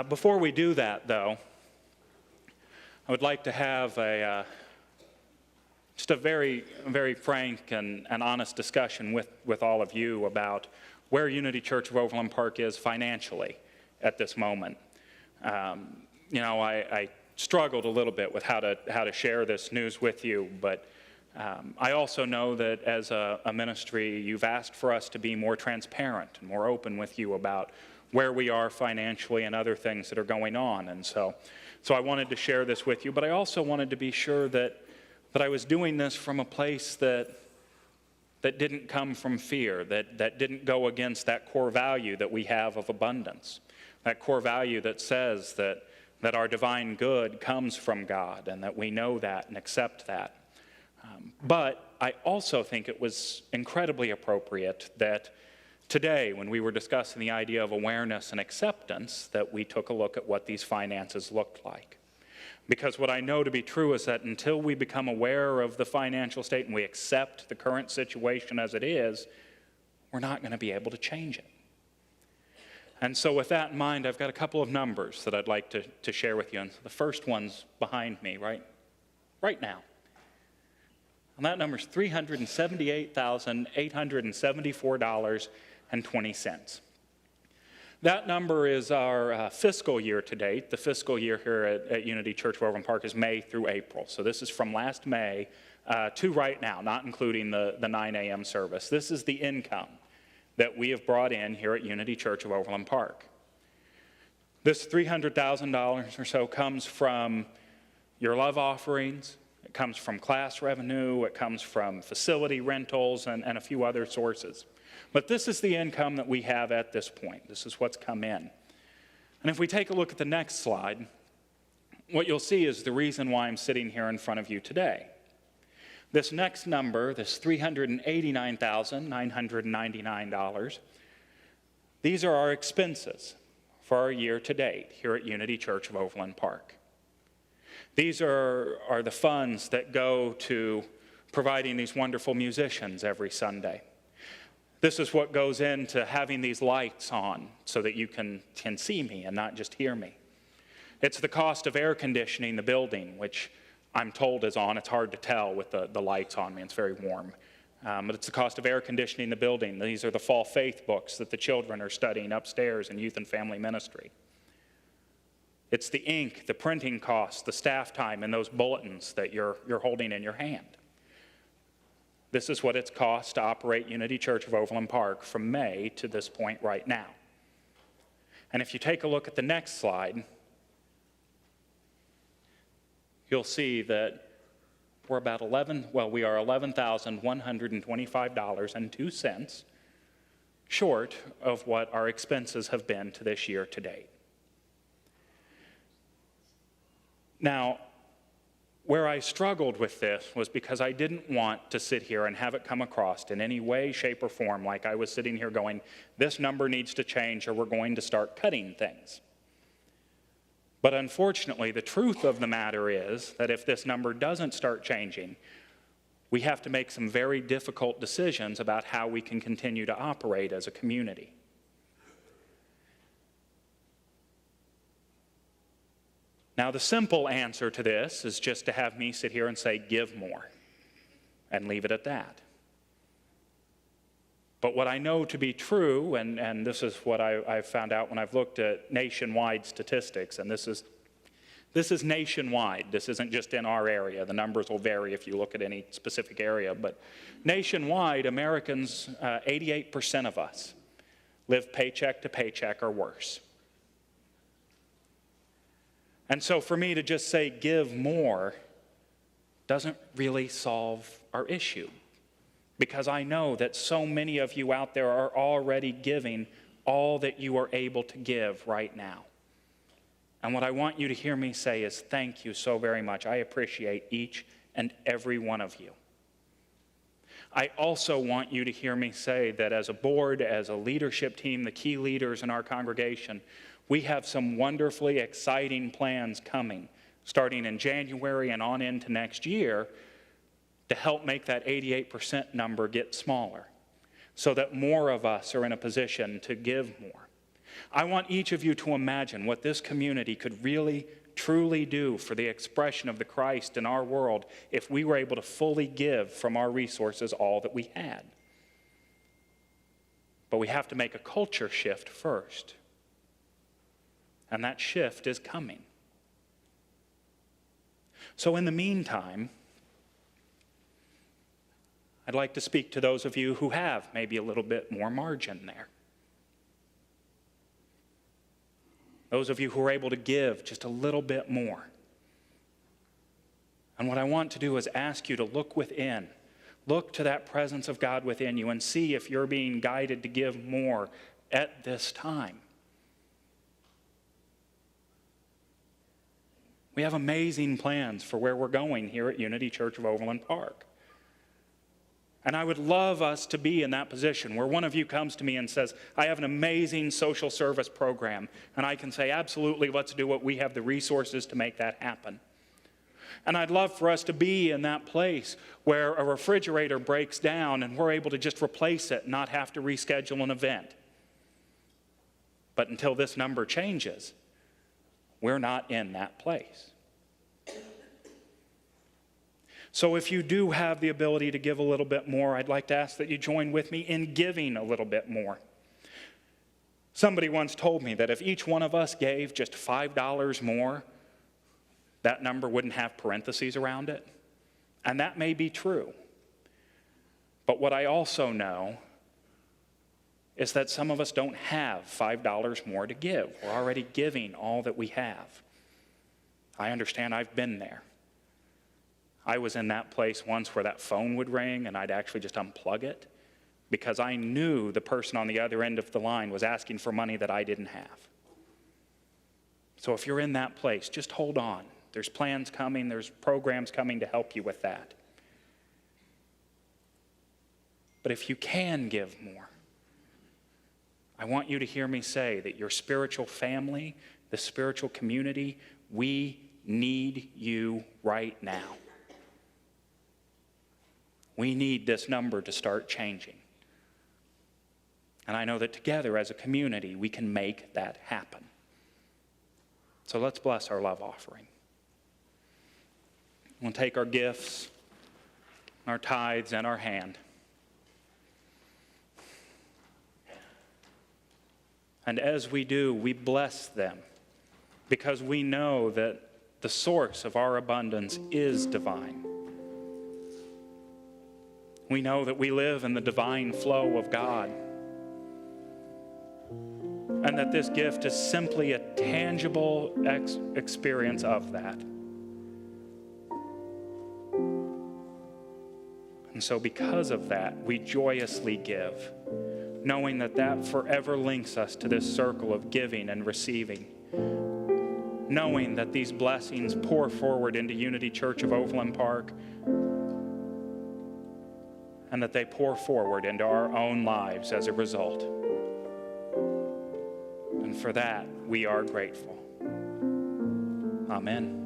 Before we do that, though, I would like to have just a very, very frank and honest discussion with all of you about where Unity Church of Overland Park is financially at this moment. I struggled a little bit with how to share this news with you, but I also know that as a ministry, you've asked for us to be more transparent and more open with you about where we are financially and other things that are going on. And so I wanted to share this with you, but I also wanted to be sure that I was doing this from a place that didn't come from fear, that didn't go against that core value that we have of abundance, that core value that says that our divine good comes from God and that we know that and accept that. But I also think it was incredibly appropriate that today, when we were discussing the idea of awareness and acceptance, that we took a look at what these finances looked like. Because what I know to be true is that until we become aware of the financial state and we accept the current situation as it is, we're not going to be able to change it. And so with that in mind, I've got a couple of numbers that I'd like to share with you. And so the first one's behind me right now. And that number is $378,874.20. That number is our fiscal year to date. The fiscal year here at Unity Church of Overland Park is May through April. So this is from last May to right now, not including the 9 a.m. service. This is the income that we have brought in here at Unity Church of Overland Park. This $300,000 or so comes from your love offerings. It comes from class revenue. It comes from facility rentals and a few other sources. But this is the income that we have at this point. This is what's come in. And if we take a look at the next slide, what you'll see is the reason why I'm sitting here in front of you today. This next number, this $389,999, these are our expenses for our year to date here at Unity Church of Overland Park. These are the funds that go to providing these wonderful musicians every Sunday. This is what goes into having these lights on so that you can see me and not just hear me. It's the cost of air conditioning the building, which I'm told is on. It's hard to tell with the lights on me. It's very warm. But it's the cost of air conditioning the building. These are the fall faith books that the children are studying upstairs in youth and family ministry. It's the ink, the printing costs, the staff time, and those bulletins that you're holding in your hand. This is what it's cost to operate Unity Church of Overland Park from May to this point right now. And if you take a look at the next slide, you'll see that we're about we are $11,125.02 short of what our expenses have been to this year to date. Now, where I struggled with this was because I didn't want to sit here and have it come across in any way, shape, or form like I was sitting here going, this number needs to change or we're going to start cutting things. But unfortunately, the truth of the matter is that if this number doesn't start changing, we have to make some very difficult decisions about how we can continue to operate as a community. Now, the simple answer to this is just to have me sit here and say, give more, and leave it at that. But what I know to be true, and this is what I've found out when I've looked at nationwide statistics, and this is nationwide. This isn't just in our area. The numbers will vary if you look at any specific area. But nationwide, Americans, 88% of us, live paycheck to paycheck or worse. And so for me to just say give more doesn't really solve our issue, because I know that so many of you out there are already giving all that you are able to give right now. And what I want you to hear me say is thank you so very much. I appreciate each and every one of you. I also want you to hear me say that as a board, as a leadership team, the key leaders in our congregation, we have some wonderfully exciting plans coming, starting in January and on into next year, to help make that 88% number get smaller, so that more of us are in a position to give more. I want each of you to imagine what this community could really, truly do for the expression of the Christ in our world if we were able to fully give from our resources all that we had. But we have to make a culture shift first. And that shift is coming. So in the meantime, I'd like to speak to those of you who have maybe a little bit more margin there. Those of you who are able to give just a little bit more. And what I want to do is ask you to look within. Look to that presence of God within you and see if you're being guided to give more at this time. We have amazing plans for where we're going here at Unity Church of Overland Park. And I would love us to be in that position where one of you comes to me and says, I have an amazing social service program. And I can say, absolutely, let's do it. We have the resources to make that happen. And I'd love for us to be in that place where a refrigerator breaks down and we're able to just replace it and not have to reschedule an event. But until this number changes, we're not in that place. So if you do have the ability to give a little bit more, I'd like to ask that you join with me in giving a little bit more. Somebody once told me that if each one of us gave just $5 more, that number wouldn't have parentheses around it. And that may be true. But what I also know is that some of us don't have $5 more to give. We're already giving all that we have. I understand, I've been there. I was in that place once where that phone would ring and I'd actually just unplug it because I knew the person on the other end of the line was asking for money that I didn't have. So if you're in that place, just hold on. There's plans coming, there's programs coming to help you with that. But if you can give more, I want you to hear me say that your spiritual family, the spiritual community, we need you right now. We need this number to start changing. And I know that together as a community, we can make that happen. So let's bless our love offering. We'll take our gifts, our tithes, and our hand. And as we do, we bless them because we know that the source of our abundance is divine. We know that we live in the divine flow of God. And that this gift is simply a tangible experience of that. And so because of that, we joyously give, knowing that that forever links us to this circle of giving and receiving. Knowing that these blessings pour forward into Unity Church of Overland Park, and that they pour forward into our own lives as a result. And for that, we are grateful. Amen.